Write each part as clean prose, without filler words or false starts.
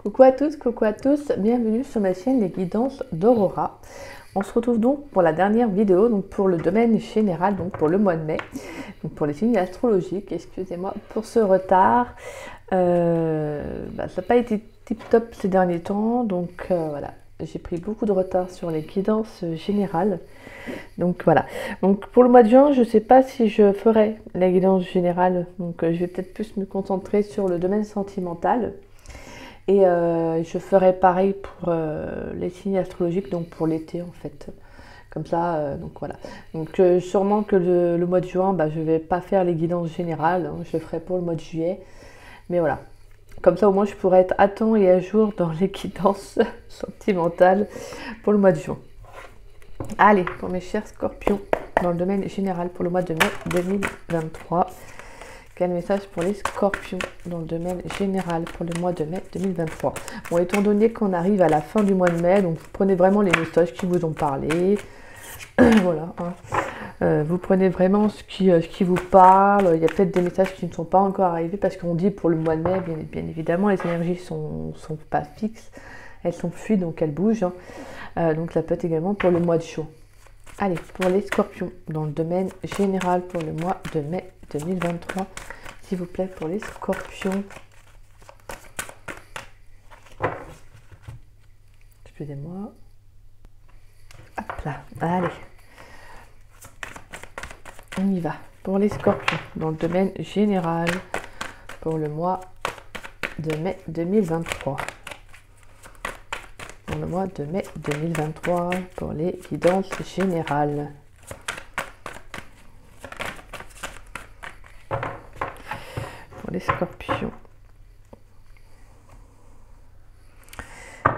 Coucou à toutes, coucou à tous, bienvenue sur ma chaîne Les Guidances d'Aurora. On se retrouve donc pour la dernière vidéo, donc pour le domaine général, donc pour le mois de mai, donc pour les signes astrologiques. Excusez-moi pour ce retard. Ça n'a pas été tip top ces derniers temps, donc voilà, j'ai pris beaucoup de retard sur les guidances générales. Donc voilà. Donc pour le mois de juin, je ne sais pas si je ferai la guidance générale, donc je vais peut-être plus me concentrer sur le domaine sentimental. Et je ferai pareil pour les signes astrologiques, donc pour l'été en fait. Comme ça, donc voilà. Donc sûrement que le mois de juin, je ne vais pas faire les guidances générales, hein, je le ferai pour le mois de juillet. Mais voilà. Comme ça au moins je pourrai être à temps et à jour dans les guidances sentimentales pour le mois de juin. Allez, pour mes chers scorpions, dans le domaine général pour le mois de mai 2023. Quel message pour les scorpions dans le domaine général pour le mois de mai 2023? Bon, étant donné qu'on arrive à la fin du mois de mai, donc vous prenez vraiment les messages qui vous ont parlé. Voilà. Hein. Vous prenez vraiment ce qui vous parle. Il y a peut-être des messages qui ne sont pas encore arrivés parce qu'on dit pour le mois de mai, bien évidemment, les énergies sont pas fixes. Elles sont fluides, donc elles bougent. Hein. Donc ça peut être également pour le mois de juin. Allez, pour les scorpions, dans le domaine général pour le mois de mai 2023, s'il vous plaît, pour les scorpions. Excusez-moi. Hop là, allez. On y va. Pour les scorpions, dans le domaine général pour le mois de mai 2023. Pour le mois de mai 2023, pour les guidances générales. Pour les scorpions.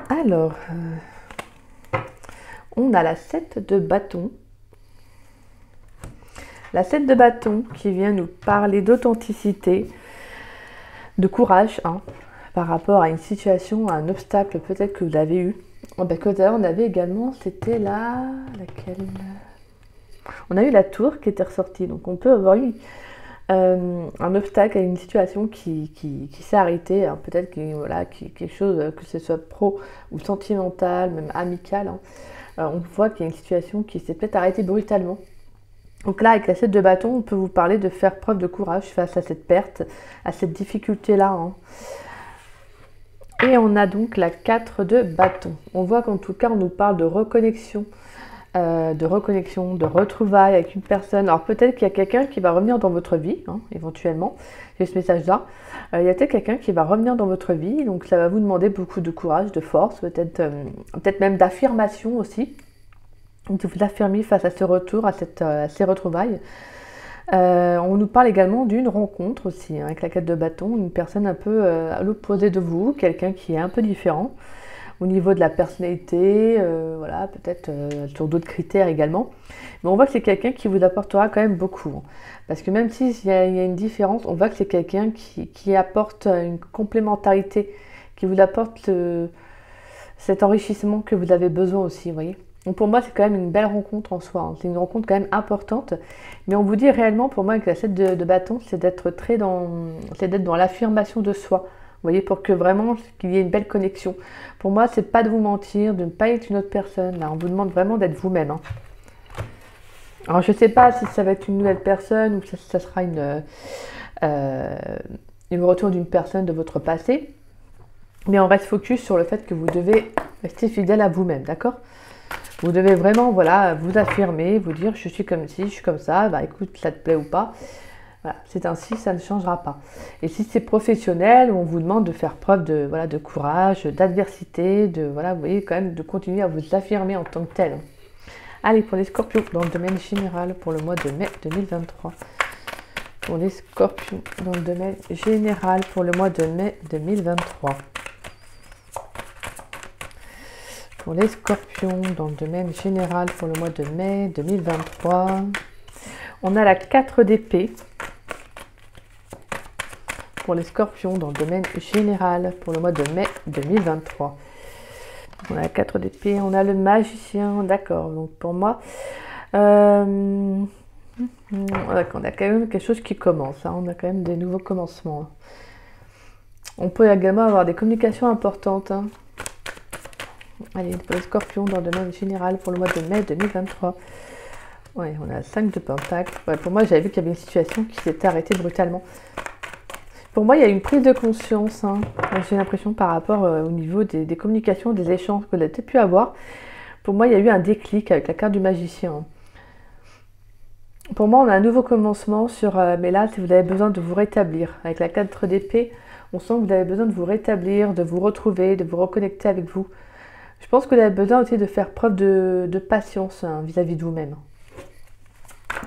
Alors, on a la 7 de bâton. La 7 de bâton qui vient nous parler d'authenticité, de courage, hein, par rapport à une situation, à un obstacle peut-être que vous avez eu. Que d'ailleurs on avait également, c'était laquelle? On a eu la tour qui était ressortie, donc on peut avoir eu un obstacle à une situation qui s'est arrêtée, hein, peut-être quelque chose, que ce soit pro ou sentimental, même amical. Hein. On voit qu'il y a une situation qui s'est peut-être arrêtée brutalement. Donc là, avec la 7 de bâton, on peut vous parler de faire preuve de courage face à cette perte, à cette difficulté-là. Hein. Et on a donc la 4 de bâton. On voit qu'en tout cas, on nous parle de reconnexion, de retrouvailles avec une personne. Alors peut-être qu'il y a quelqu'un qui va revenir dans votre vie, hein, éventuellement. J'ai ce message-là. Il y a peut-être quelqu'un qui va revenir dans votre vie. Donc ça va vous demander beaucoup de courage, de force, peut-être même d'affirmation aussi. De vous affirmer face à ce retour, à ces retrouvailles. On nous parle également d'une rencontre aussi, hein, avec la 4 de bâton, une personne un peu à l'opposé de vous, quelqu'un qui est un peu différent au niveau de la personnalité, voilà, peut-être sur d'autres critères également. Mais on voit que c'est quelqu'un qui vous apportera quand même beaucoup. Hein, parce que même s'il y a une différence, on voit que c'est quelqu'un qui apporte une complémentarité, qui vous apporte cet enrichissement que vous avez besoin aussi, vous voyez. Donc pour moi, c'est quand même une belle rencontre en soi. Hein. C'est une rencontre quand même importante. Mais on vous dit réellement, pour moi, avec la 7 de bâton, c'est d'être dans l'affirmation de soi. Vous voyez, pour que vraiment, qu'il y ait une belle connexion. Pour moi, c'est pas de vous mentir, de ne pas être une autre personne. Là, on vous demande vraiment d'être vous-même. Hein. Alors, je ne sais pas si ça va être une nouvelle personne ou ça sera une retour d'une personne de votre passé. Mais on reste focus sur le fait que vous devez rester fidèle à vous-même, d'accord ? Vous devez vraiment, voilà, vous affirmer, vous dire je suis comme ci, je suis comme ça, écoute, ça te plaît ou pas. Voilà, c'est ainsi, ça ne changera pas. Et si c'est professionnel, on vous demande de faire preuve de courage, d'adversité, vous voyez, quand même, de continuer à vous affirmer en tant que tel. Allez, pour les scorpions, dans le domaine général, pour le mois de mai 2023. Pour les scorpions, dans le domaine général, pour le mois de mai 2023. Pour les scorpions, dans le domaine général pour le mois de mai 2023, on a la 4 d'épée. Pour les scorpions, dans le domaine général pour le mois de mai 2023. On a la 4 d'épée, on a le magicien, d'accord. Donc pour moi, on a quand même quelque chose qui commence. Hein, on a quand même des nouveaux commencements. On peut également avoir des communications importantes. Hein. Allez, pour les scorpions dans le domaine général pour le mois de mai 2023. Ouais, on a 5 de pentacles. Ouais, pour moi, j'avais vu qu'il y avait une situation qui s'était arrêtée brutalement. Pour moi, il y a une prise de conscience. Hein. J'ai l'impression par rapport au niveau des communications, des échanges que vous avez peut-être pu avoir. Pour moi, il y a eu un déclic avec la carte du magicien. Pour moi, on a un nouveau commencement sur... mais là, si vous avez besoin de vous rétablir. Avec la 4 d'épée, on sent que vous avez besoin de vous rétablir, de vous retrouver, de vous reconnecter avec vous. Je pense que vous avez besoin aussi de faire preuve de patience vis-à-vis de vous-même.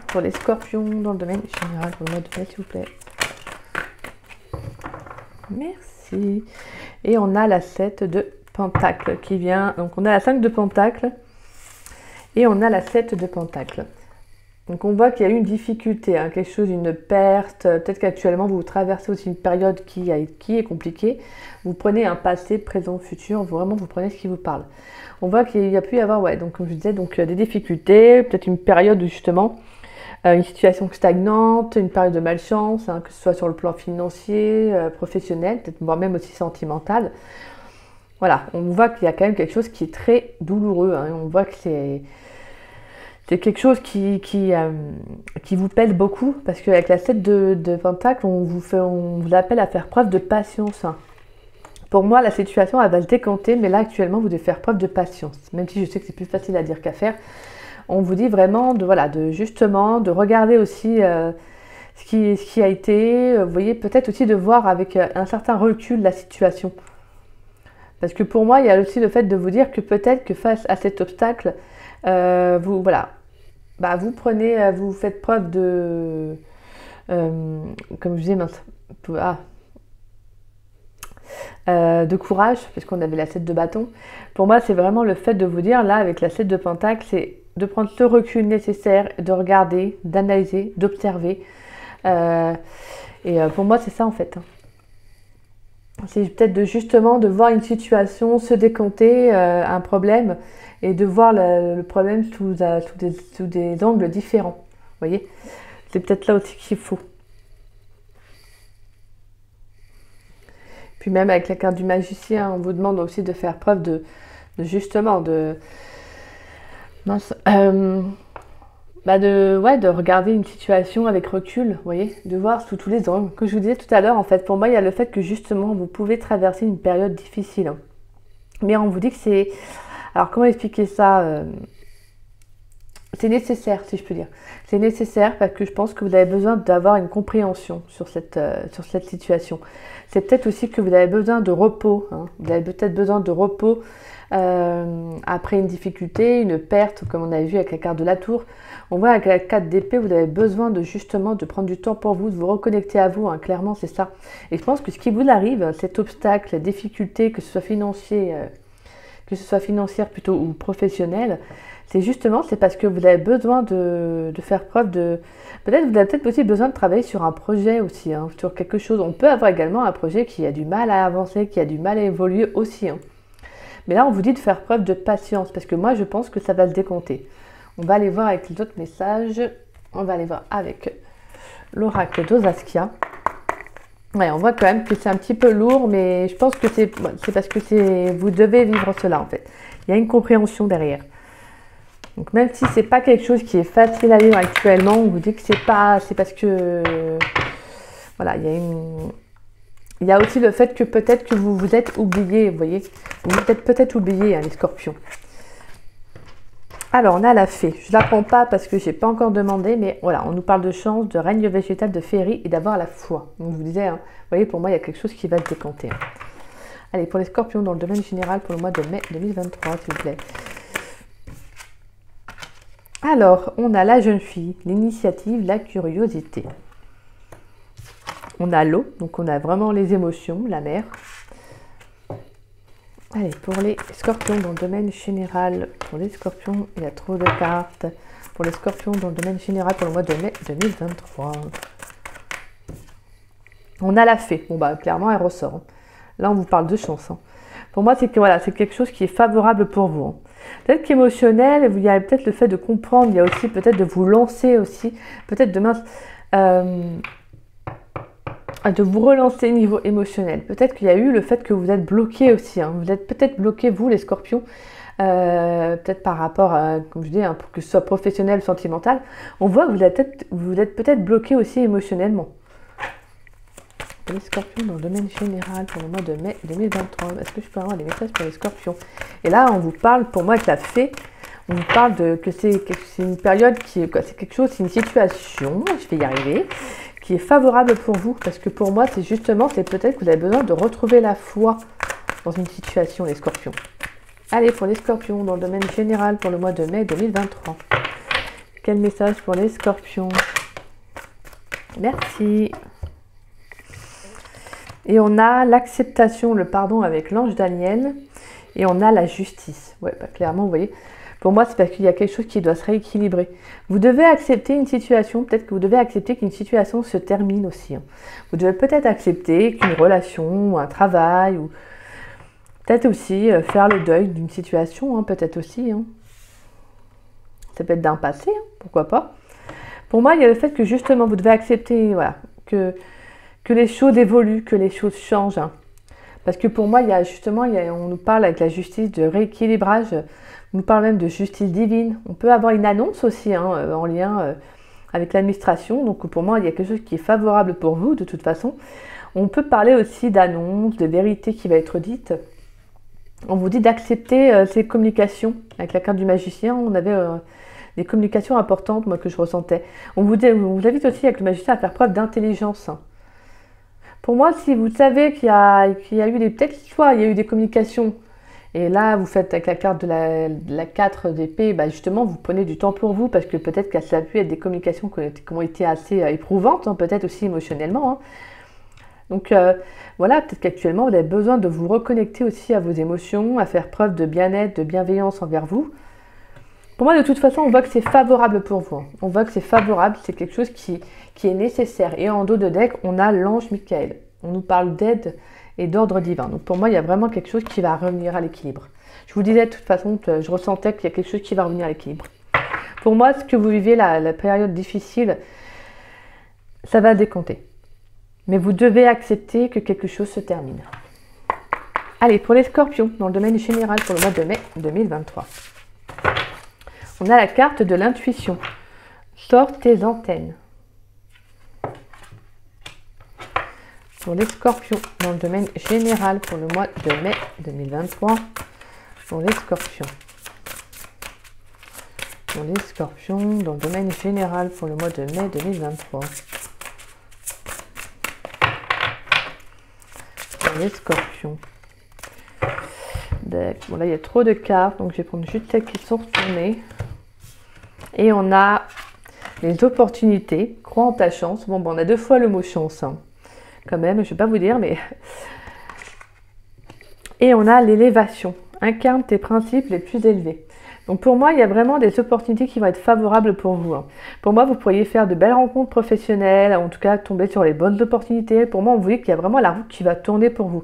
Pour les scorpions dans le domaine général, pour le mois de mai, s'il vous plaît. Merci. Et on a la 7 de pentacles qui vient. Donc on a la 5 de pentacles et on a la 7 de pentacles. Donc on voit qu'il y a eu une difficulté, hein, quelque chose, une perte. Peut-être qu'actuellement vous traversez aussi une période qui est compliquée. Vous prenez un passé, présent, futur. Vraiment vous prenez ce qui vous parle. On voit qu'il y a pu y avoir, ouais, donc comme je disais, donc des difficultés, peut-être une période où justement une situation stagnante, une période de malchance, hein, que ce soit sur le plan financier, professionnel, peut-être voire même aussi sentimental. Voilà, on voit qu'il y a quand même quelque chose qui est très douloureux. Hein, on voit que c'est quelque chose qui vous pèse beaucoup, parce qu'avec la 7 de Pentacle, on vous appelle à faire preuve de patience. Hein. Pour moi, la situation, elle va se décanter, mais là, actuellement, vous devez faire preuve de patience. Même si je sais que c'est plus facile à dire qu'à faire. On vous dit vraiment de regarder aussi ce qui a été, vous voyez, peut-être aussi de voir avec un certain recul la situation. Parce que pour moi, il y a aussi le fait de vous dire que peut-être que face à cet obstacle, vous faites preuve de, comme je disais, de courage, puisqu'on avait la 7 de bâton. Pour moi, c'est vraiment le fait de vous dire, là, avec la 7 de pentacle, c'est de prendre ce recul nécessaire, de regarder, d'analyser, d'observer. Pour moi, c'est ça, en fait. C'est peut-être justement de voir une situation se décanter, un problème, et de voir le problème sous des angles différents. Vous voyez, c'est peut-être là aussi qu'il faut. Puis même avec la carte du magicien, on vous demande aussi de faire preuve de regarder une situation avec recul, vous voyez, de voir sous tous les angles. Comme je vous disais tout à l'heure, en fait, pour moi, il y a le fait que justement, vous pouvez traverser une période difficile. Hein. Mais on vous dit que c'est... Alors, comment expliquer ça c'est nécessaire, si je peux dire. C'est nécessaire parce que je pense que vous avez besoin d'avoir une compréhension sur cette situation. C'est peut-être aussi que vous avez besoin de repos. Hein. Vous avez peut-être besoin de repos après une difficulté, une perte, comme on avait vu avec la carte de la tour. On voit avec la carte d'épée, vous avez besoin de prendre du temps pour vous, de vous reconnecter à vous. Hein. Clairement, c'est ça. Et je pense que ce qui vous arrive, cet obstacle, la difficulté, que ce soit financière plutôt ou professionnelle, c'est parce que vous avez besoin de faire preuve de... Peut-être vous avez peut-être aussi besoin de travailler sur un projet aussi, hein, sur quelque chose. On peut avoir également un projet qui a du mal à avancer, qui a du mal à évoluer aussi. Hein. Mais là, on vous dit de faire preuve de patience, parce que moi, je pense que ça va se décompter. On va aller voir avec les autres messages. On va aller voir avec l'oracle d'Osaskia. Ouais, on voit quand même que c'est un petit peu lourd, mais je pense que c'est parce que vous devez vivre cela, en fait. Il y a une compréhension derrière. Donc même si c'est pas quelque chose qui est facile à vivre actuellement, on vous dit que c'est parce que voilà, il y a aussi le fait que peut-être que vous vous êtes oublié, vous voyez, vous êtes peut-être oublié, hein, les scorpions. Alors on a la fée, je la prends pas parce que j'ai pas encore demandé, mais voilà, on nous parle de chance, de règne végétal, de féerie et d'avoir la foi. Donc je vous disais, hein, vous voyez, pour moi il y a quelque chose qui va se décanter. Hein. Allez, pour les scorpions dans le domaine général pour le mois de mai 2023, s'il vous plaît. Alors, on a la jeune fille, l'initiative, la curiosité. On a l'eau, donc on a vraiment les émotions, la mer. Allez, pour les scorpions dans le domaine général, pour les scorpions, il y a trop de cartes. Pour les scorpions dans le domaine général pour le mois de mai 2023. On a la fée. Bon, bah, clairement, elle ressort. Hein. Là, on vous parle de chance. Hein. Pour moi, c'est que voilà, c'est quelque chose qui est favorable pour vous. Hein. Peut-être qu'émotionnel, il y a peut-être le fait de comprendre, il y a aussi peut-être de vous lancer aussi, peut-être demain, de vous relancer niveau émotionnel. Peut-être qu'il y a eu le fait que vous êtes bloqué aussi. Hein. Vous êtes peut-être bloqué, vous les scorpions, peut-être par rapport à, comme je dis, pour que ce soit professionnel ou sentimental. On voit que vous êtes peut-être bloqué aussi émotionnellement. Les scorpions dans le domaine général pour le mois de mai 2023. Est-ce que je peux avoir des messages pour les scorpions? Et là, on vous parle, pour moi, avec la fée, on vous parle que c'est une période c'est quelque chose, c'est une situation, je vais y arriver, qui est favorable pour vous. Parce que pour moi, c'est peut-être que vous avez besoin de retrouver la foi dans une situation, les scorpions. Allez, pour les scorpions dans le domaine général pour le mois de mai 2023. Quel message pour les scorpions? Merci. Et on a l'acceptation, le pardon avec l'ange Daniel. Et on a la justice. Ouais, bah, clairement, vous voyez. Pour moi, c'est parce qu'il y a quelque chose qui doit se rééquilibrer. Vous devez accepter une situation. Peut-être que vous devez accepter qu'une situation se termine aussi. Hein. Vous devez peut-être accepter qu'une relation, ou un travail, ou peut-être aussi faire le deuil d'une situation. Hein, peut-être aussi. Hein. Ça peut être d'un passé. Hein, pourquoi pas. Pour moi, il y a le fait que justement, vous devez accepter voilà, que les choses évoluent, que les choses changent. Hein. Parce que pour moi, on nous parle avec la justice de rééquilibrage, on nous parle même de justice divine. On peut avoir une annonce aussi hein, en lien avec l'administration. Donc pour moi, il y a quelque chose qui est favorable pour vous de toute façon. On peut parler aussi d'annonce, de vérité qui va être dite. On vous dit d'accepter ces communications. Avec la carte du magicien, on avait des communications importantes, moi, que je ressentais. On vous invite aussi avec le magicien à faire preuve d'intelligence. Pour moi, si vous savez qu'il y a eu des communications, et là, vous faites avec la carte de la 4 d'épée, bah justement, vous prenez du temps pour vous, parce que peut-être que ça a pu être des communications qui ont été assez éprouvantes, hein, peut-être aussi émotionnellement. Hein. Donc, voilà, peut-être qu'actuellement, vous avez besoin de vous reconnecter aussi à vos émotions, à faire preuve de bien-être, de bienveillance envers vous. Pour moi, de toute façon, on voit que c'est favorable pour vous. Hein. On voit que c'est favorable, c'est quelque chose qui est nécessaire. Et en dos de deck, on a l'ange Michael. On nous parle d'aide et d'ordre divin. Donc pour moi, il y a vraiment quelque chose qui va revenir à l'équilibre. Je vous disais de toute façon, je ressentais qu'il y a quelque chose qui va revenir à l'équilibre. Pour moi, ce que vous vivez, la période difficile, ça va décompter. Mais vous devez accepter que quelque chose se termine. Allez, pour les scorpions, dans le domaine général pour le mois de mai 2023. On a la carte de l'intuition. Sors tes antennes. Pour les scorpions, dans le domaine général pour le mois de mai 2023. Pour les scorpions. Pour les scorpions, dans le domaine général pour le mois de mai 2023. Pour les scorpions. Bon, là, il y a trop de cartes, donc je vais prendre juste celles qui sont retournées. Et on a les opportunités. Crois en ta chance. Bon, on a 2 fois le mot chance. Hein. Quand même, je ne vais pas vous dire, mais... Et on a l'élévation. Incarne tes principes les plus élevés. Donc pour moi, il y a vraiment des opportunités qui vont être favorables pour vous. Hein. Pour moi, vous pourriez faire de belles rencontres professionnelles, en tout cas tomber sur les bonnes opportunités. Pour moi, on vous dit qu'il y a vraiment la route qui va tourner pour vous.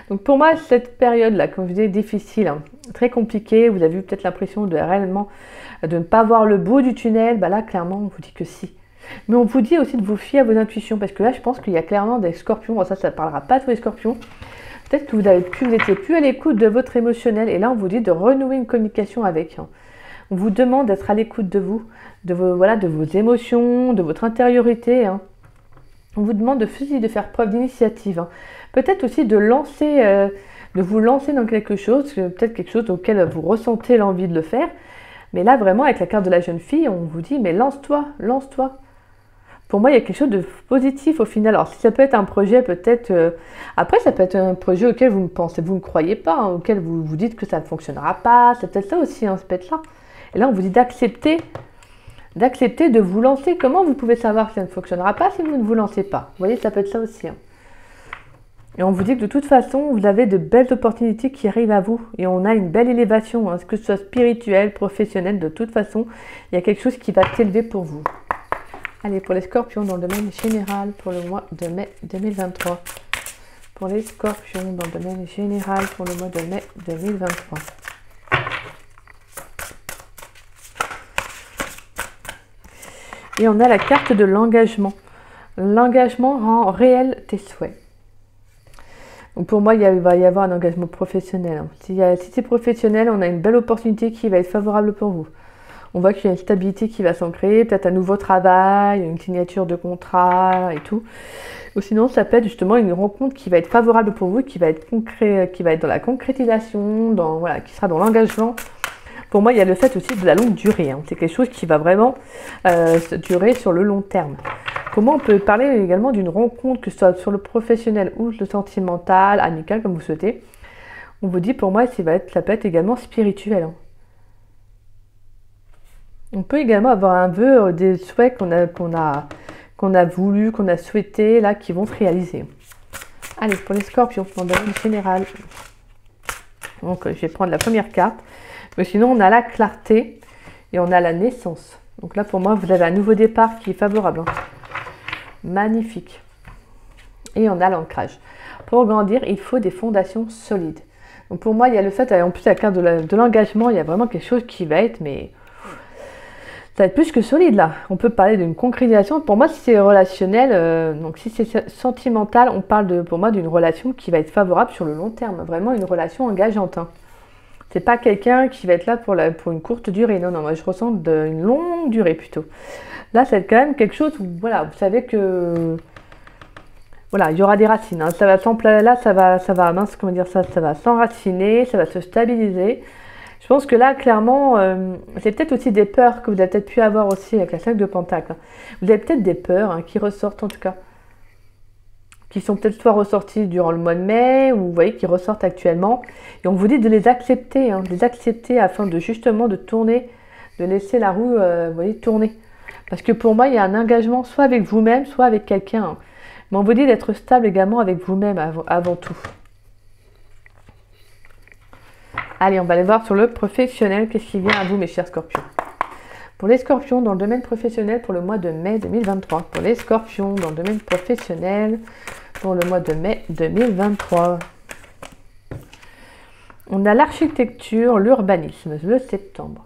Donc pour moi, cette période-là, comme je disais, difficile, hein, très compliquée, vous avez eu peut-être l'impression de réellement de ne pas voir le bout du tunnel, bah là, clairement, on vous dit que si. Mais on vous dit aussi de vous fier à vos intuitions, parce que là, je pense qu'il y a clairement des scorpions, bon, ça ne parlera pas de tous les scorpions. Peut-être que vous n'étiez plus à l'écoute de votre émotionnel, et là, on vous dit de renouer une communication avec. Hein. On vous demande d'être à l'écoute de vous, de vos émotions, de votre intériorité. Hein. On vous demande de faire preuve d'initiative. Hein. Peut-être aussi de vous lancer dans quelque chose, peut-être quelque chose auquel vous ressentez l'envie de le faire. Mais là, vraiment, avec la carte de la jeune fille, on vous dit, mais lance-toi, lance-toi. Pour moi, il y a quelque chose de positif au final. Alors, si ça peut être un projet, peut-être... après, ça peut être un projet auquel vous ne croyez pas, hein, auquel vous vous dites que ça ne fonctionnera pas. C'est peut-être ça aussi, hein, ça peut être là. Et là, on vous dit d'accepter de vous lancer. Comment vous pouvez savoir que ça ne fonctionnera pas si vous ne vous lancez pas? Vous voyez, ça peut être ça aussi. Hein. Et on vous dit que de toute façon, vous avez de belles opportunités qui arrivent à vous. Et on a une belle élévation, hein, que ce soit spirituel, professionnel, de toute façon, il y a quelque chose qui va s'élever pour vous. Allez, pour les scorpions dans le domaine général pour le mois de mai 2023. Pour les scorpions dans le domaine général pour le mois de mai 2023. Et on a la carte de l'engagement. L'engagement rend réel tes souhaits. Donc pour moi, il va y avoir un engagement professionnel. Si c'est professionnel, on a une belle opportunité qui va être favorable pour vous. On voit qu'il y a une stabilité qui va s'ancrer, peut-être un nouveau travail, une signature de contrat et tout. Ou sinon, ça peut être justement une rencontre qui va être favorable pour vous, qui va être concret, qui va être dans la concrétisation, voilà, qui sera dans l'engagement. Pour moi, il y a le fait aussi de la longue durée. C'est quelque chose qui va vraiment durer sur le long terme. Comment on peut parler également d'une rencontre, que ce soit sur le professionnel ou le sentimental, amical, comme vous souhaitez. On vous dit, pour moi, ça peut être également spirituel. On peut également avoir un vœu, des souhaits qu'on a voulu, qu'on a souhaité, là, qui vont se réaliser. Allez, pour les scorpions, dans le domaine général. Donc, je vais prendre la première carte. Mais sinon, on a la clarté et on a la naissance. Donc là, pour moi, vous avez un nouveau départ qui est favorable. Magnifique. Et on a l'ancrage. Pour grandir, il faut des fondations solides. Donc pour moi, il y a le fait, en plus la carte de l'engagement, il y a vraiment quelque chose qui va être, mais ça va être plus que solide là. On peut parler d'une concrétisation. Pour moi, si c'est relationnel, donc si c'est sentimental, on parle pour moi d'une relation qui va être favorable sur le long terme. Vraiment une relation engageante. C'est pas quelqu'un qui va être là pour une courte durée. Non, moi je ressens une longue durée plutôt. Là, c'est quand même quelque chose où, voilà, vous savez que, voilà, il y aura des racines. Ça va ça va s'enraciner, ça va se stabiliser. Je pense que là, clairement, c'est peut-être aussi des peurs que vous avez peut-être pu avoir aussi avec la 5 de Pentacle. Vous avez peut-être des peurs qui ressortent en tout cas. Qui sont peut-être soit ressorties durant le mois de mai, ou vous voyez, qui ressortent actuellement. Et on vous dit de les accepter, afin de justement de tourner, de laisser la roue, vous voyez, tourner. Parce que pour moi, il y a un engagement soit avec vous-même, soit avec quelqu'un. Mais on vous dit d'être stable également avec vous-même avant tout. Allez, on va aller voir sur le professionnel, qu'est-ce qui vient à vous, mes chers scorpions. Pour les scorpions, dans le domaine professionnel, pour le mois de mai 2023. Pour les scorpions, dans le domaine professionnel, pour le mois de mai 2023. On a l'architecture, l'urbanisme, le septembre.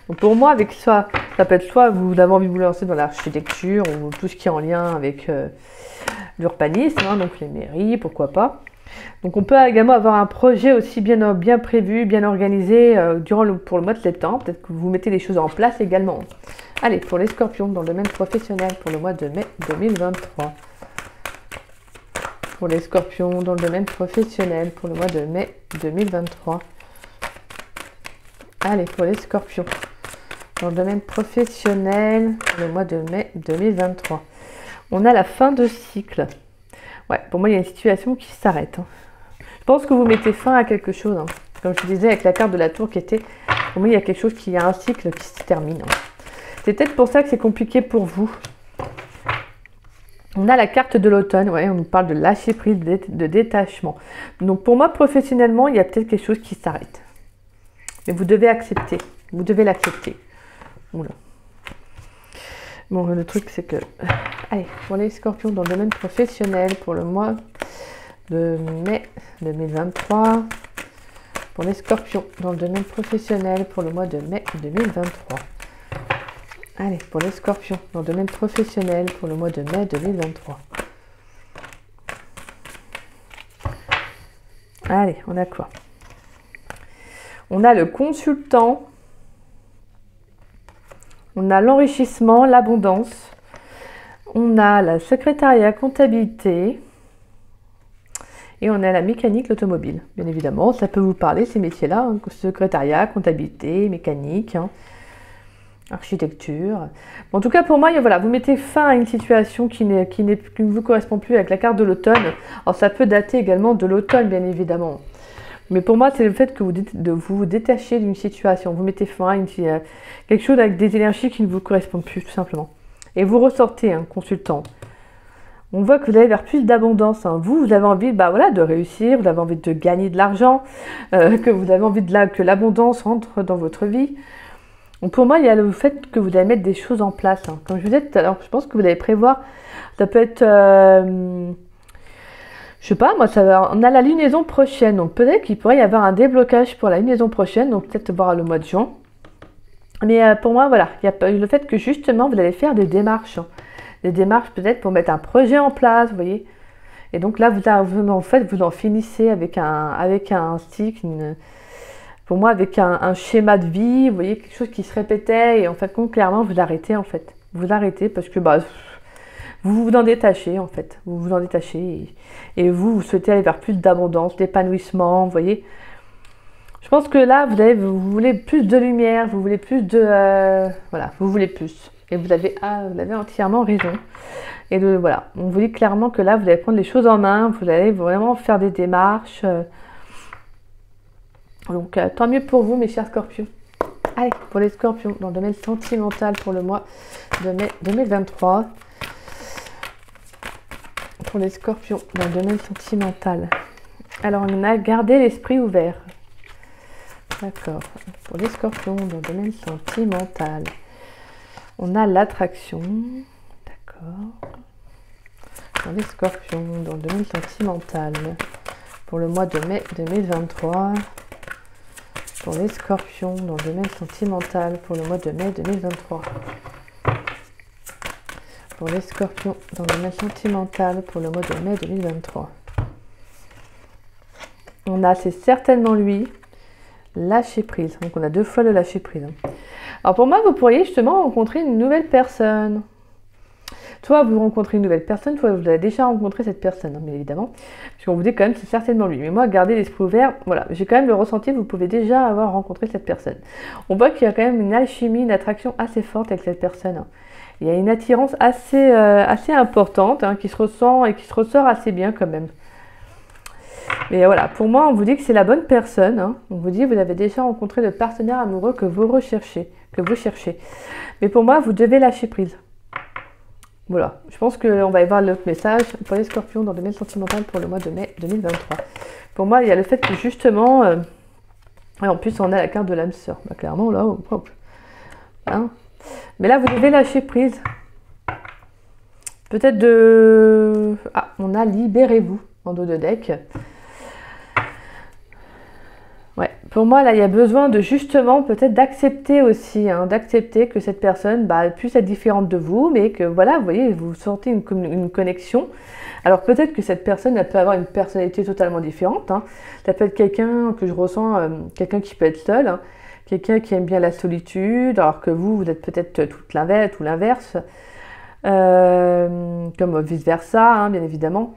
Donc pour moi, avec ça peut être soit vous avez envie de vous lancer dans l'architecture ou tout ce qui est en lien avec l'urbanisme, donc les mairies, pourquoi pas. Donc on peut également avoir un projet aussi bien prévu, bien organisé pour le mois de septembre. Peut-être que vous mettez les choses en place également. Allez, pour les scorpions dans le domaine professionnel pour le mois de mai 2023. Pour les scorpions dans le domaine professionnel pour le mois de mai 2023. Allez, pour les scorpions dans le domaine professionnel pour le mois de mai 2023. On a la fin de cycle. Ouais, pour moi, il y a une situation qui s'arrête. Je pense que vous mettez fin à quelque chose. Comme je disais avec la carte de la tour qui était... Pour moi, il y a quelque chose qui a un cycle qui se termine. C'est peut-être pour ça que c'est compliqué pour vous. On a la carte de l'automne. Ouais, on nous parle de lâcher prise, de détachement. Donc pour moi, professionnellement, il y a peut-être quelque chose qui s'arrête. Mais vous devez accepter. Vous devez l'accepter. Oula. Bon, le truc, c'est que... Allez, pour les scorpions dans le domaine professionnel, pour le mois de mai 2023. Pour les scorpions dans le domaine professionnel, pour le mois de mai 2023. Allez, pour les scorpions dans le domaine professionnel, pour le mois de mai 2023. Allez, on a quoi? On a le consultant. On a l'enrichissement, l'abondance. On a la secrétariat, comptabilité. Et on a la mécanique, l'automobile. Bien évidemment, ça peut vous parler, ces métiers-là. Secrétariat, comptabilité, mécanique, architecture. Bon, en tout cas, pour moi, voilà, vous mettez fin à une situation qui ne vous correspond plus avec la carte de l'automne. Alors, ça peut dater également de l'automne, bien évidemment. Mais pour moi, c'est le fait que vous détachez d'une situation. Vous mettez fin à quelque chose avec des énergies qui ne vous correspondent plus, tout simplement. Et vous ressortez un consultant. On voit que vous allez vers plus d'abondance. Vous avez envie de réussir, vous avez envie de gagner de l'argent, que vous avez envie que l'abondance rentre dans votre vie. Donc pour moi, il y a le fait que vous allez mettre des choses en place. Comme je vous disais tout à l'heure, je pense que vous allez prévoir, ça peut être... je sais pas, moi, on a la lunaison prochaine. Donc peut-être qu'il pourrait y avoir un déblocage pour la lunaison prochaine. Donc peut-être voir le mois de juin. Mais pour moi, voilà, il y a le fait que justement, vous allez faire des démarches. des démarches peut-être pour mettre un projet en place, vous voyez. Et donc là, en fait, vous en finissez avec un cycle, pour moi, avec un schéma de vie, vous voyez, quelque chose qui se répétait. Et en fait, clairement, vous arrêtez, en fait. Vous arrêtez parce que vous vous en détachez, en fait. Vous vous en détachez. Et vous souhaitez aller vers plus d'abondance, d'épanouissement, vous voyez. Je pense que là, vous voulez plus de lumière, vous voulez plus de... voilà, vous voulez plus. Et vous avez entièrement raison. Et voilà, on vous dit clairement que là, vous allez prendre les choses en main, vous allez vraiment faire des démarches. Donc, tant mieux pour vous, mes chers scorpions. Allez, pour les scorpions, dans le domaine sentimental pour le mois de mai 2023. Pour les scorpions, dans le domaine sentimental. Alors, on a gardé l'esprit ouvert. D'accord. Pour les scorpions, dans le domaine sentimental, on a l'attraction. D'accord. Pour les scorpions, dans le domaine sentimental, pour le mois de mai 2023. Pour les scorpions, dans le domaine sentimental, pour le mois de mai 2023. Pour les scorpions, dans le domaine sentimental, pour le mois de mai 2023. On a, c'est certainement lui, lâcher prise. Donc on a 2 fois le lâcher prise. Alors pour moi, vous pourriez justement rencontrer une nouvelle personne. Soit vous rencontrez une nouvelle personne, soit vous avez déjà rencontré cette personne, hein, bien évidemment. Parce qu'on vous dit quand même c'est certainement lui. Mais moi, gardez l'esprit ouvert. Voilà, j'ai quand même le ressenti, vous pouvez déjà avoir rencontré cette personne. On voit qu'il y a quand même une alchimie, une attraction assez forte avec cette personne. Hein. Il y a une attirance assez importante, hein, qui se ressent et qui se ressort assez bien quand même. Mais voilà, pour moi, on vous dit que c'est la bonne personne. Hein. On vous dit que vous avez déjà rencontré le partenaire amoureux que vous recherchez, que vous cherchez. Mais pour moi, vous devez lâcher prise. Voilà, je pense qu'on va y voir l'autre message pour les scorpions dans le domaine sentimental pour le mois de mai 2023. Pour moi, il y a le fait que justement, et en plus on a la carte de l'âme sœur, bah, clairement là, hop, hein. Mais là vous devez lâcher prise. Peut-être de... Ah, on a libérez-vous en dos de deck. Ouais, pour moi, là, il y a besoin de justement peut-être d'accepter aussi, hein, d'accepter que cette personne puisse être différente de vous, mais que voilà, vous voyez, vous sentez une connexion. Alors peut-être que cette personne, elle peut avoir une personnalité totalement différente. Hein. Ça peut être quelqu'un que je ressens, quelqu'un qui peut être seul, hein, quelqu'un qui aime bien la solitude, alors que vous êtes peut-être tout l'inverse, comme vice-versa, hein, bien évidemment.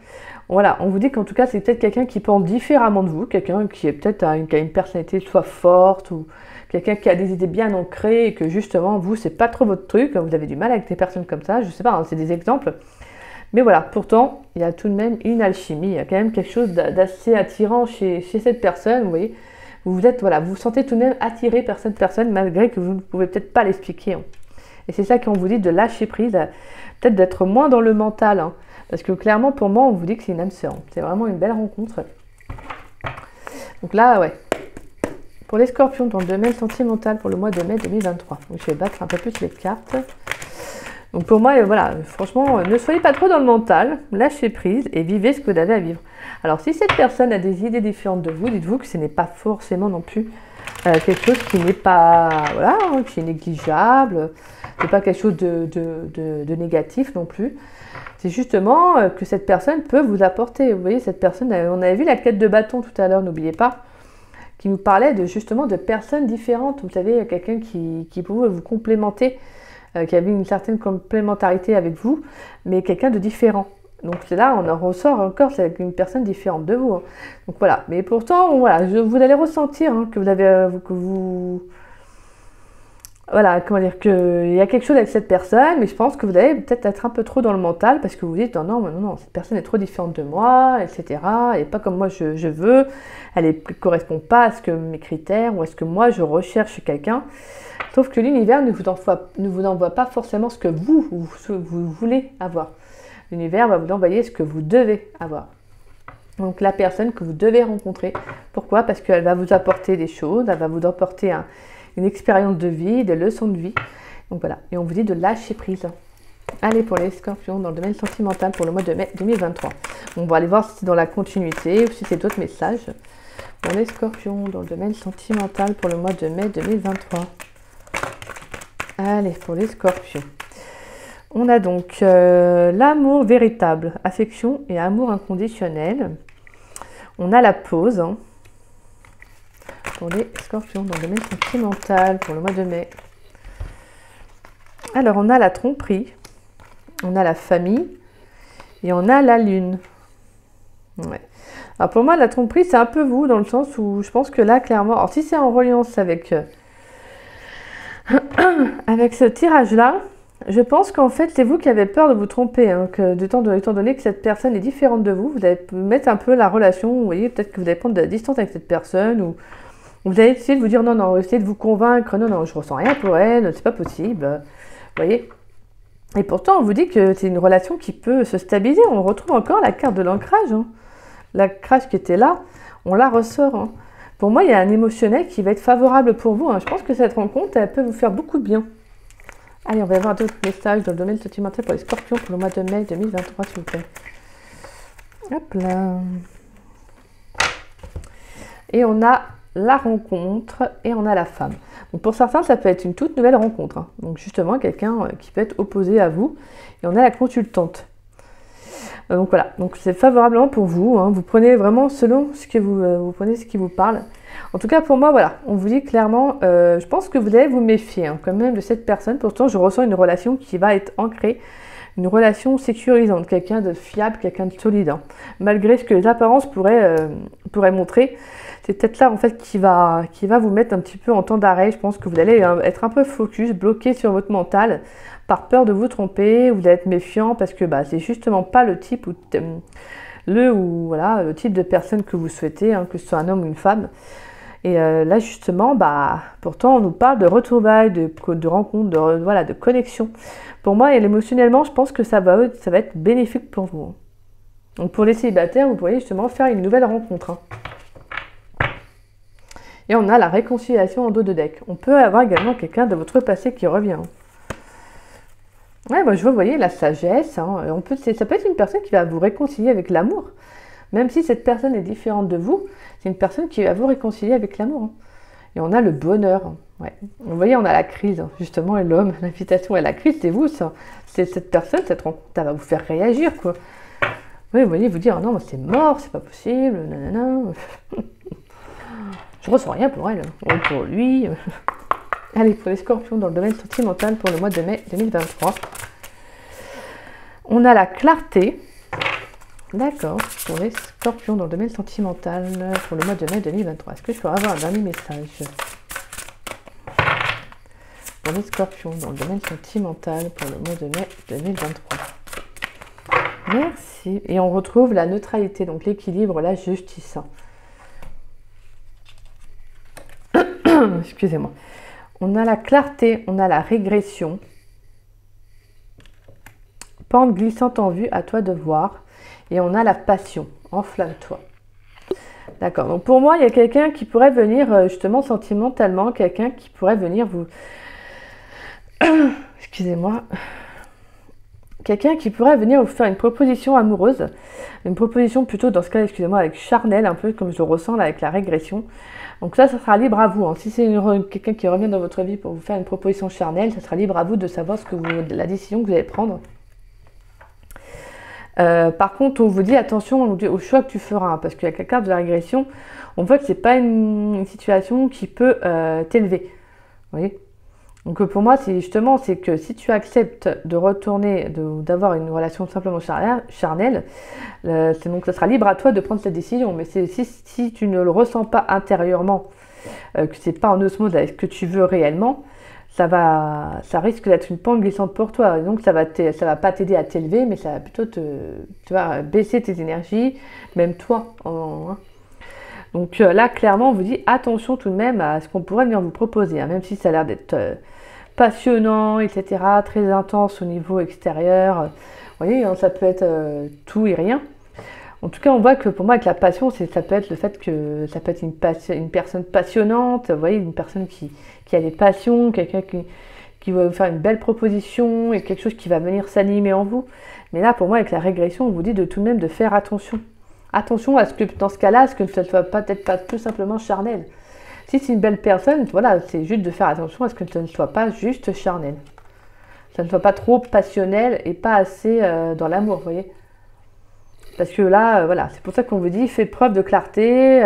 Voilà, on vous dit qu'en tout cas, c'est peut-être quelqu'un qui pense différemment de vous, quelqu'un qui est peut-être qui a une personnalité soit forte ou quelqu'un qui a des idées bien ancrées et que justement, vous, c'est pas trop votre truc, vous avez du mal avec des personnes comme ça, je sais pas, hein, c'est des exemples. Mais voilà, pourtant, il y a tout de même une alchimie, il y a quand même quelque chose d'assez attirant chez cette personne, vous voyez. Vous vous sentez tout de même attiré par cette personne malgré que vous ne pouvez peut-être pas l'expliquer. Hein. Et c'est ça qu'on vous dit de lâcher prise, peut-être d'être moins dans le mental, hein. Parce que clairement, pour moi, on vous dit que c'est une âme sœur. C'est vraiment une belle rencontre. Donc là, ouais. Pour les scorpions, dans le domaine sentimental pour le mois de mai 2023. Donc je vais battre un peu plus les cartes. Donc pour moi, voilà, franchement, ne soyez pas trop dans le mental. Lâchez prise et vivez ce que vous avez à vivre. Alors si cette personne a des idées différentes de vous, dites-vous que ce n'est pas forcément non plus quelque chose qui n'est pas, voilà, qui est négligeable. C'est pas quelque chose de négatif non plus. C'est justement que cette personne peut vous apporter. Vous voyez, cette personne, on avait vu la quête de bâton tout à l'heure, n'oubliez pas, qui nous parlait justement de personnes différentes. Vous savez, quelqu'un qui pouvait vous complémenter, qui avait une certaine complémentarité avec vous, mais quelqu'un de différent. Donc c'est là, on en ressort encore, c'est une personne différente de vous. Hein. Donc voilà, mais pourtant, voilà, vous allez ressentir hein, que vous voilà, comment dire, qu'il y a quelque chose avec cette personne, mais je pense que vous allez peut-être être un peu trop dans le mental parce que vous vous dites non, cette personne est trop différente de moi, etc. Elle n'est pas comme moi je veux, elle ne correspond pas à mes critères ou à ce que moi je recherche chez quelqu'un. Sauf que l'univers ne vous envoie pas forcément ce que vous voulez avoir. L'univers va vous envoyer ce que vous devez avoir. Donc la personne que vous devez rencontrer. Pourquoi? Parce qu'elle va vous apporter des choses, elle va vous apporter une expérience de vie, des leçons de vie. Donc voilà, et on vous dit de lâcher prise. Allez, pour les scorpions dans le domaine sentimental pour le mois de mai 2023. On va aller voir si c'est dans la continuité ou si c'est d'autres messages. Pour les scorpions dans le domaine sentimental pour le mois de mai 2023. Allez, pour les scorpions. On a donc l'amour véritable, affection et amour inconditionnel. On a la pause hein, pour les scorpions dans le domaine sentimental pour le mois de mai. Alors, on a la tromperie, on a la famille et on a la lune. Ouais. Alors, pour moi, la tromperie, c'est un peu vous, dans le sens où je pense que là, clairement, alors si c'est en reliance avec, avec ce tirage-là, je pense qu'en fait, c'est vous qui avez peur de vous tromper, hein, que étant donné que cette personne est différente de vous, vous allez mettre un peu la relation, vous voyez, peut-être que vous allez prendre de la distance avec cette personne, ou vous allez essayer de vous dire non, essayer de vous convaincre, non, je ressens rien pour elle, c'est pas possible, vous voyez. Et pourtant, on vous dit que c'est une relation qui peut se stabiliser, on retrouve encore la carte de l'ancrage, hein. L'ancrage qui était là, on la ressort, hein. Pour moi, il y a un émotionnel qui va être favorable pour vous, hein. Je pense que cette rencontre, elle peut vous faire beaucoup de bien. Allez, on va avoir d'autres messages dans le domaine sentimental pour les scorpions pour le mois de mai 2023, s'il vous plaît. Hop là. Et on a la rencontre et on a la femme. Donc pour certains, ça peut être une toute nouvelle rencontre, hein. Donc justement, quelqu'un qui peut être opposé à vous. Et on a la consultante. Donc voilà, donc c'est favorablement pour vous, hein. Vous prenez vraiment selon ce que vous prenez ce qui vous parle. En tout cas, pour moi, voilà, on vous dit clairement, je pense que vous allez vous méfier hein, quand même de cette personne. Pourtant, je ressens une relation qui va être ancrée, une relation sécurisante, quelqu'un de fiable, quelqu'un de solide. Hein. Malgré ce que les apparences pourraient montrer, c'est peut-être là en fait qui va vous mettre un petit peu en temps d'arrêt. Je pense que vous allez être un peu focus, bloqué sur votre mental, par peur de vous tromper, vous allez être méfiant parce que c'est justement pas le type le type de personne que vous souhaitez, hein, que ce soit un homme ou une femme. Et là justement, pourtant on nous parle de retrouvailles, de rencontres, de connexion. Pour moi, et émotionnellement, je pense que ça va être bénéfique pour vous. Donc pour les célibataires, vous pourriez justement faire une nouvelle rencontre. Hein. Et on a la réconciliation en dos de deck. On peut avoir également quelqu'un de votre passé qui revient. Ouais, moi je vois, vous voyez, la sagesse. Hein. Ça peut être une personne qui va vous réconcilier avec l'amour. Même si cette personne est différente de vous, c'est une personne qui va vous réconcilier avec l'amour. Hein. Et on a le bonheur. Hein. Ouais. Vous voyez, on a la crise, hein, justement, et l'homme, l'invitation à la crise, c'est vous, ça. C'est cette personne, cette rencontre, ça va vous faire réagir, quoi. Oui, vous voyez, vous dire, oh non, c'est mort, c'est pas possible, nanana. Je ressens rien pour elle, ou pour lui. Allez, pour les scorpions dans le domaine sentimental pour le mois de mai 2023. On a la clarté. D'accord, pour les scorpions dans le domaine sentimental pour le mois de mai 2023. Est-ce que je peux avoir un dernier message pour les scorpions dans le domaine sentimental pour le mois de mai 2023? Merci. Et on retrouve la neutralité, donc l'équilibre, la justice. Excusez-moi. On a la clarté, on a la régression. Pente glissante en vue, à toi de voir. Et on a la passion, enflamme-toi. D'accord, donc pour moi, il y a quelqu'un qui pourrait venir, justement, sentimentalement, quelqu'un qui pourrait venir vous... Excusez-moi. Quelqu'un qui pourrait venir vous faire une proposition amoureuse. Une proposition plutôt, dans ce cas, excusez-moi, avec charnel, un peu comme je le ressens là, avec la régression. Donc ça sera libre à vous. Hein. Si c'est quelqu'un qui revient dans votre vie pour vous faire une proposition charnelle, ça sera libre à vous de savoir la décision que vous allez prendre. Par contre, on vous dit attention au choix que tu feras, hein, parce qu'avec la carte de la régression, on voit que c'est pas une situation qui peut t'élever. Vous voyez. Donc pour moi, c'est que si tu acceptes de retourner, d'avoir une relation simplement charnelle, donc ça sera libre à toi de prendre cette décision. Mais si tu ne le ressens pas intérieurement, que c'est pas en osmose avec ce que tu veux réellement, ça risque d'être une pente glissante pour toi. Et donc ça va pas t'aider à t'élever, mais ça va plutôt baisser tes énergies, même toi. Donc là, clairement, on vous dit attention tout de même à ce qu'on pourrait venir vous proposer, hein, même si ça a l'air d'être passionnant, etc., très intense au niveau extérieur. Vous voyez, hein, ça peut être tout et rien. En tout cas, on voit que pour moi, avec la passion, ça peut être le fait que ça peut être une personne passionnante, vous voyez, une personne qui a des passions, quelqu'un qui va vous faire une belle proposition et quelque chose qui va venir s'animer en vous. Mais là, pour moi, avec la régression, on vous dit tout de même de faire attention. Attention à ce que, dans ce cas-là, ce que ça ne soit peut-être pas tout simplement charnel. Si c'est une belle personne, voilà, c'est juste de faire attention à ce que ça ne soit pas juste charnel. ça ne soit pas trop passionnel et pas assez dans l'amour, vous voyez. Parce que là, voilà, c'est pour ça qu'on vous dit, fais preuve de clarté,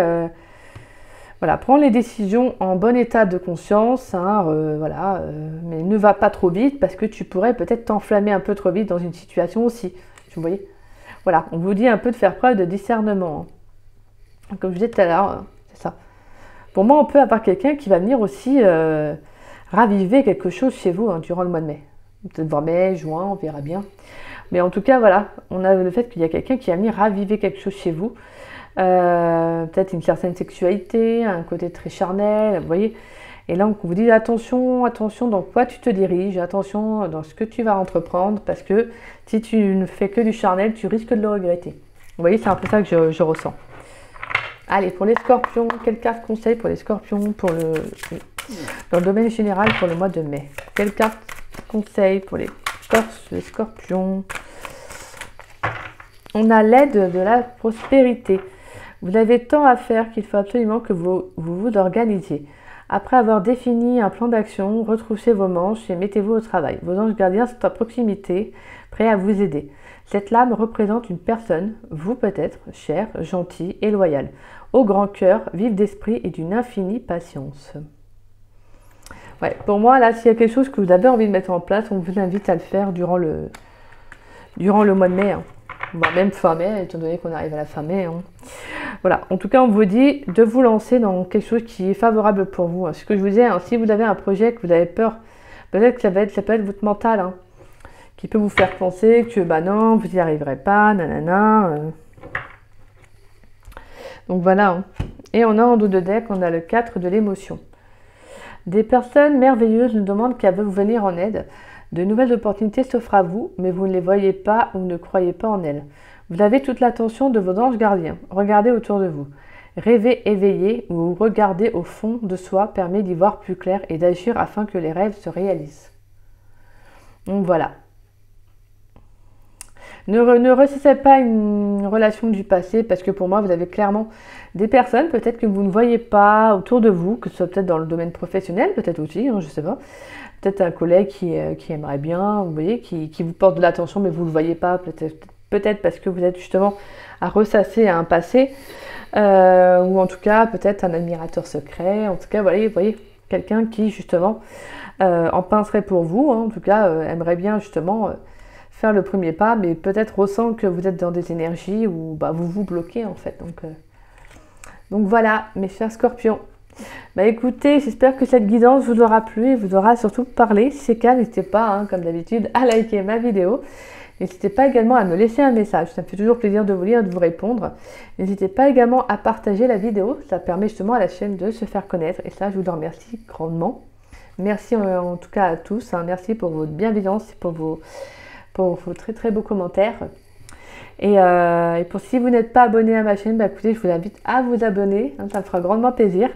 voilà, prends les décisions en bon état de conscience, hein, voilà, mais ne va pas trop vite parce que tu pourrais peut-être t'enflammer un peu trop vite dans une situation aussi, vous voyez. Voilà, on vous dit un peu de faire preuve de discernement, hein. Comme je disais tout à l'heure, c'est ça. Pour moi, on peut avoir quelqu'un qui va venir aussi raviver quelque chose chez vous hein, durant le mois de mai. Peut-être voir mai, juin, on verra bien. Mais en tout cas, voilà, on a le fait qu'il y a quelqu'un qui va venir raviver quelque chose chez vous. Peut-être une certaine sexualité, un côté très charnel, vous voyez. Et là, on vous dit attention, attention dans quoi tu te diriges, attention dans ce que tu vas entreprendre, parce que si tu ne fais que du charnel, tu risques de le regretter. Vous voyez, c'est un peu ça que je ressens. Allez, pour les scorpions, quelle carte conseil pour les scorpions dans le domaine général pour le mois de mai? Quelle carte conseil pour les scorpions? On a l'aide de la prospérité. Vous avez tant à faire qu'il faut absolument que vous organisiez. Après avoir défini un plan d'action, retroussez vos manches et mettez-vous au travail. Vos anges gardiens sont à proximité, prêts à vous aider. Cette lame représente une personne, vous peut-être, chère, gentille et loyale, au grand cœur, vive d'esprit et d'une infinie patience. Ouais, pour moi, là, s'il y a quelque chose que vous avez envie de mettre en place, on vous invite à le faire durant le mois de mai. Hein. Voire même fin mai, étant donné qu'on arrive à la fin mai. Hein. Voilà, en tout cas, on vous dit de vous lancer dans quelque chose qui est favorable pour vous. Ce que je vous disais, hein, si vous avez un projet que vous avez peur, peut-être que ça peut être votre mental, hein, qui peut vous faire penser que bah non, vous n'y arriverez pas, nanana. Donc voilà. Hein. Et on a en dos de deck, on a le 4 de l'émotion. Des personnes merveilleuses nous demandent qu'elles veulent vous venir en aide. De nouvelles opportunités s'offrent à vous, mais vous ne les voyez pas ou ne croyez pas en elles. Vous avez toute l'attention de vos anges gardiens. Regardez autour de vous. Rêver éveillé ou regarder au fond de soi permet d'y voir plus clair et d'agir afin que les rêves se réalisent. Donc voilà. Ne ressaisissez pas une relation du passé parce que pour moi, vous avez clairement des personnes peut-être que vous ne voyez pas autour de vous, que ce soit peut-être dans le domaine professionnel, peut-être aussi, hein, je ne sais pas. Peut-être un collègue qui aimerait bien, vous voyez, qui vous porte de l'attention mais vous ne le voyez pas, peut-être parce que vous êtes justement à ressasser un passé, ou en tout cas peut-être un admirateur secret, en tout cas, vous voyez quelqu'un qui justement en pincerait pour vous, hein, en tout cas aimerait bien justement faire le premier pas, mais peut-être ressent que vous êtes dans des énergies où bah, vous vous bloquez en fait. Donc voilà, mes chers scorpions. Bah écoutez, j'espère que cette guidance vous aura plu et vous aura surtout parlé. Si c'est le cas, n'hésitez pas, hein, comme d'habitude, à liker ma vidéo. N'hésitez pas également à me laisser un message, ça me fait toujours plaisir de vous lire et de vous répondre. N'hésitez pas également à partager la vidéo, ça permet justement à la chaîne de se faire connaître et ça, je vous en remercie grandement. Merci en tout cas à tous, hein, merci pour votre bienveillance et pour vos très très beaux commentaires. Et pour si vous n'êtes pas abonné à ma chaîne, bah écoutez, je vous invite à vous abonner, hein, ça me fera grandement plaisir.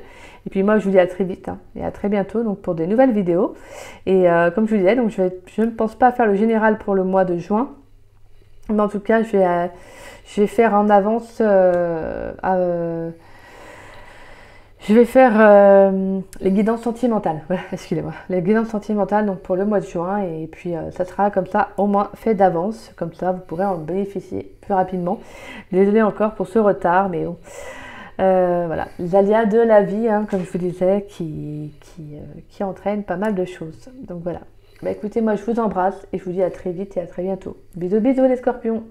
Et puis moi, je vous dis à très vite hein, et à très bientôt donc pour des nouvelles vidéos. Et comme je vous disais, donc je ne pense pas faire le général pour le mois de juin. Mais en tout cas, je vais faire en avance... je vais faire les guidances sentimentales, voilà, excusez-moi, les guidances sentimentales donc pour le mois de juin et puis ça sera comme ça au moins fait d'avance, comme ça vous pourrez en bénéficier plus rapidement. Désolée encore pour ce retard, mais bon, voilà, les aléas de la vie, hein, comme je vous disais, qui entraînent pas mal de choses. Donc voilà, bah écoutez, moi je vous embrasse et je vous dis à très vite et à très bientôt. Bisous bisous les scorpions.